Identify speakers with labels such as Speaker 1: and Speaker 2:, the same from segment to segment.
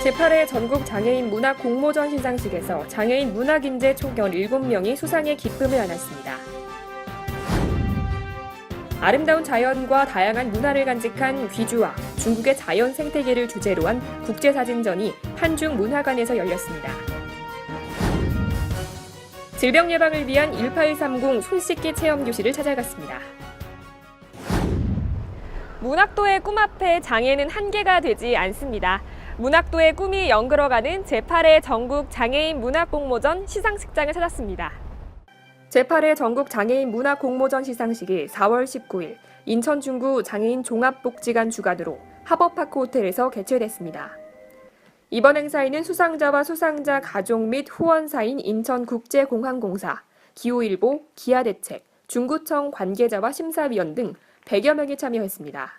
Speaker 1: 제8회 전국 장애인 문학 공모전 시상식에서 장애인 문학인재 총 17명이 수상의 기쁨을 안았습니다. 아름다운 자연과 다양한 문화를 간직한 귀주와 중국의 자연 생태계를 주제로 한 국제사진전이 한중문화관에서 열렸습니다. 질병 예방을 위한 1830 손씻기 체험교실을 찾아갔습니다. 문학도의 꿈 앞에 장애는 한계가 되지 않습니다. 문학도의 꿈이 연결어가는 제8회 전국 장애인 문학공모전 시상식장을 찾았습니다. 제8회 전국 장애인 문학공모전 시상식이 4월 19일 인천 중구 장애인 종합복지관 주관으로 하버파크 호텔에서 개최됐습니다. 이번 행사에는 수상자와 수상자 가족 및 후원사인 인천국제공항공사, 기호일보, 기아대책, 중구청 관계자와 심사위원 등 100여 명이 참여했습니다.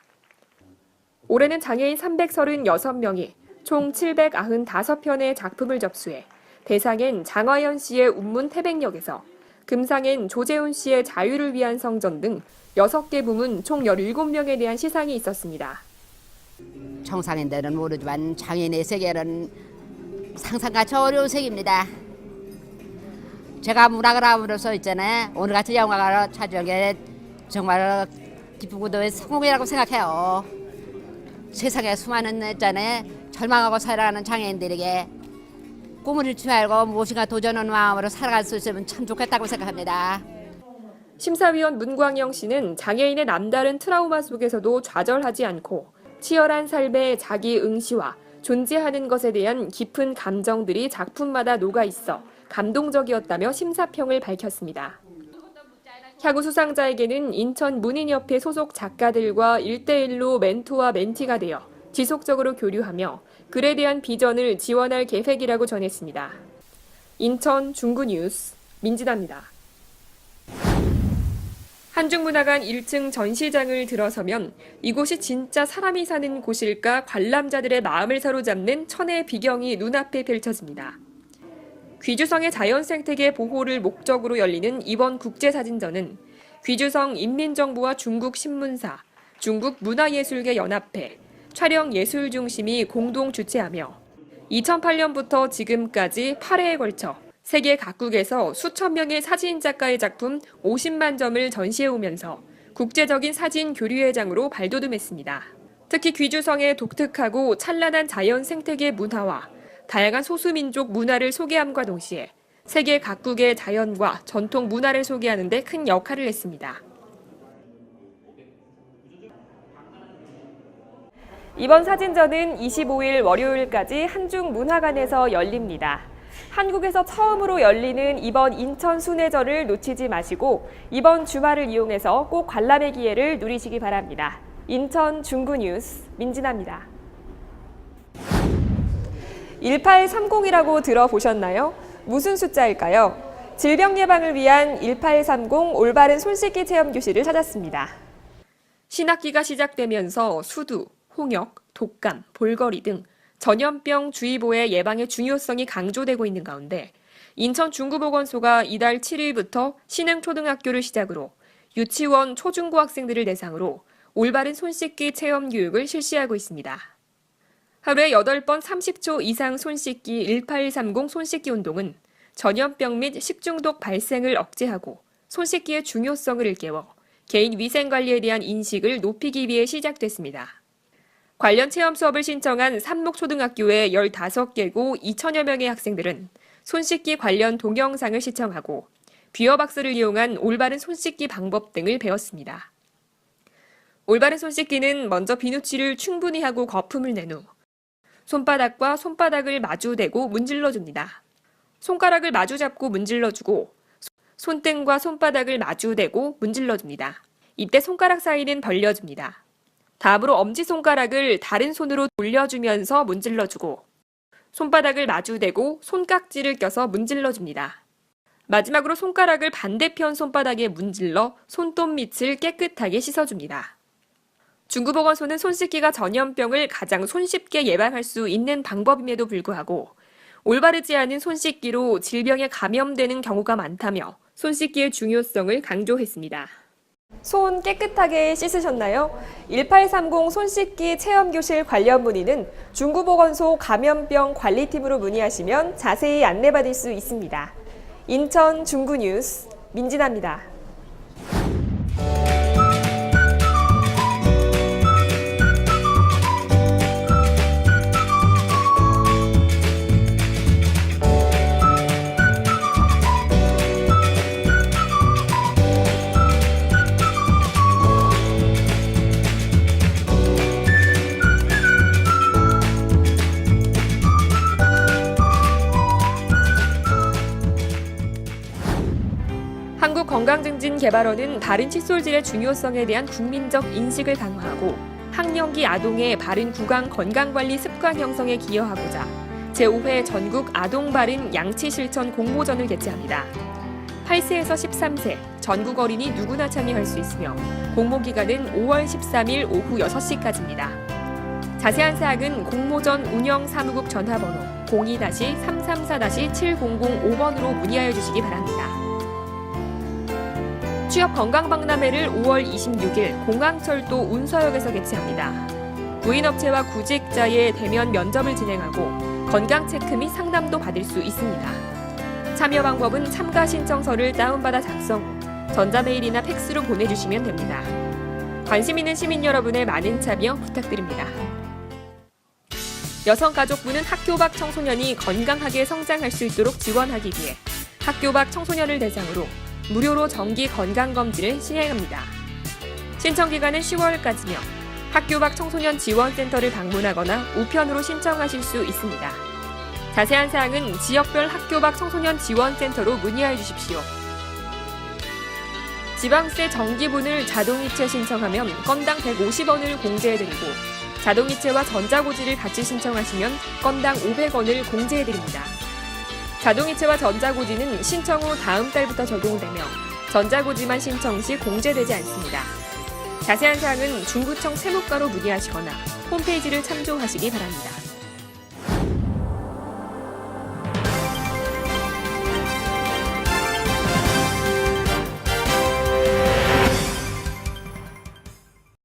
Speaker 1: 올해는 장애인 336명이 총 795편의 작품을 접수해 대상엔 장화연 씨의 운문 태백역에서, 금상엔 조재훈 씨의 자유를 위한 성전 등 6개 부문 총 17명에 대한 시상이 있었습니다.
Speaker 2: 정상인들은 모르지만 장애인의 세계는 상상같이 어려운 세계입니다. 제가 문학을 함으로써 있잖아요. 오늘같이 영화를 찾은 게 정말 기쁘고 성공이라고 생각해요. 세상에 수많은 있잖아요. 절망하고 살아가는 장애인들에게 꿈을 잃지 말고 무엇인가 도전하는 마음으로 살아갈 수 있으면 참 좋겠다고 생각합니다.
Speaker 1: 심사위원 문광영 씨는 장애인의 남다른 트라우마 속에서도 좌절하지 않고 치열한 삶의 자기 응시와 존재하는 것에 대한 깊은 감정들이 작품마다 녹아있어 감동적이었다며 심사평을 밝혔습니다. 향후 수상자에게는 인천 문인협회 소속 작가들과 1대1로 멘토와 멘티가 되어 지속적으로 교류하며 글에 대한 비전을 지원할 계획이라고 전했습니다. 인천 중구뉴스 민진아입니다. 한중문화관 1층 전시장을 들어서면 이곳이 진짜 사람이 사는 곳일까 관람자들의 마음을 사로잡는 천의 비경이 눈앞에 펼쳐집니다. 귀주성의 자연생태계 보호를 목적으로 열리는 이번 국제사진전은 귀주성 인민정부와 중국 신문사, 중국 문화예술계 연합회, 촬영예술중심이 공동 주최하며 2008년부터 지금까지 8회에 걸쳐 세계 각국에서 수천 명의 사진작가의 작품 50만 점을 전시해오면서 국제적인 사진 교류의 장으로 발돋움했습니다. 특히 귀주성의 독특하고 찬란한 자연 생태계 문화와 다양한 소수민족 문화를 소개함과 동시에 세계 각국의 자연과 전통 문화를 소개하는 데 큰 역할을 했습니다. 이번 사진전은 25일 월요일까지 한중문화관에서 열립니다. 한국에서 처음으로 열리는 이번 인천 순회전을 놓치지 마시고 이번 주말을 이용해서 꼭 관람의 기회를 누리시기 바랍니다. 인천 중구뉴스 민진아입니다. 1830이라고 들어보셨나요? 무슨 숫자일까요? 질병 예방을 위한 1830 올바른 손씻기 체험교실을 찾았습니다. 신학기가 시작되면서 수두, 홍역, 독감, 볼거리 등 전염병 주의보의 예방의 중요성이 강조되고 있는 가운데 인천 중구보건소가 이달 7일부터 신흥초등학교를 시작으로 유치원, 초중고 학생들을 대상으로 올바른 손씻기 체험 교육을 실시하고 있습니다. 하루에 8번 30초 이상 손씻기 1830 손씻기 운동은 전염병 및 식중독 발생을 억제하고 손씻기의 중요성을 일깨워 개인 위생 관리에 대한 인식을 높이기 위해 시작됐습니다. 관련 체험 수업을 신청한 삼목초등학교의 15개고 2천여 명의 학생들은 손씻기 관련 동영상을 시청하고 뷰어박스를 이용한 올바른 손씻기 방법 등을 배웠습니다. 올바른 손씻기는 먼저 비누칠을 충분히 하고 거품을 낸 후 손바닥과 손바닥을 마주대고 문질러줍니다. 손가락을 마주잡고 문질러주고 손등과 손바닥을 마주대고 문질러줍니다. 이때 손가락 사이는 벌려줍니다. 다음으로 엄지손가락을 다른 손으로 돌려주면서 문질러주고 손바닥을 마주대고 손깍지를 껴서 문질러줍니다. 마지막으로 손가락을 반대편 손바닥에 문질러 손톱 밑을 깨끗하게 씻어줍니다. 중구보건소는 손씻기가 전염병을 가장 손쉽게 예방할 수 있는 방법임에도 불구하고 올바르지 않은 손씻기로 질병에 감염되는 경우가 많다며 손씻기의 중요성을 강조했습니다. 손 깨끗하게 씻으셨나요? 1830 손씻기 체험교실 관련 문의는 중구보건소 감염병 관리팀으로 문의하시면 자세히 안내받을 수 있습니다. 인천 중구뉴스 민진아입니다. 한국건강증진개발원은 바른 칫솔질의 중요성에 대한 국민적 인식을 강화하고 학령기 아동의 바른 구강 건강관리 습관 형성에 기여하고자 제5회 전국 아동바른 양치실천 공모전을 개최합니다. 8세에서 13세 전국 어린이 누구나 참여할 수 있으며 공모기간은 5월 13일 오후 6시까지입니다. 자세한 사항은 공모전 운영사무국 전화번호 02-334-7005번으로 문의하여 주시기 바랍니다. 취업 건강박람회를 5월 26일 공항철도 운서역에서 개최합니다. 구인업체와 구직자의 대면 면접을 진행하고 건강체크 및 상담도 받을 수 있습니다. 참여 방법은 참가 신청서를 다운받아 작성 후 전자메일이나 팩스로 보내주시면 됩니다. 관심 있는 시민 여러분의 많은 참여 부탁드립니다. 여성가족부는 학교 밖 청소년이 건강하게 성장할 수 있도록 지원하기 위해 학교 밖 청소년을 대상으로 무료로 정기 건강검진을 시행합니다. 신청기간은 10월까지며 학교 밖 청소년 지원센터를 방문하거나 우편으로 신청하실 수 있습니다. 자세한 사항은 지역별 학교 밖 청소년 지원센터로 문의해 주십시오. 지방세 정기분을 자동이체 신청하면 건당 150원을 공제해드리고 자동이체와 전자고지를 같이 신청하시면 건당 500원을 공제해드립니다. 자동이체와 전자고지는 신청 후 다음 달부터 적용되며 전자고지만 신청 시 공제되지 않습니다. 자세한 사항은 중구청 세무과로 문의하시거나 홈페이지를 참조하시기 바랍니다.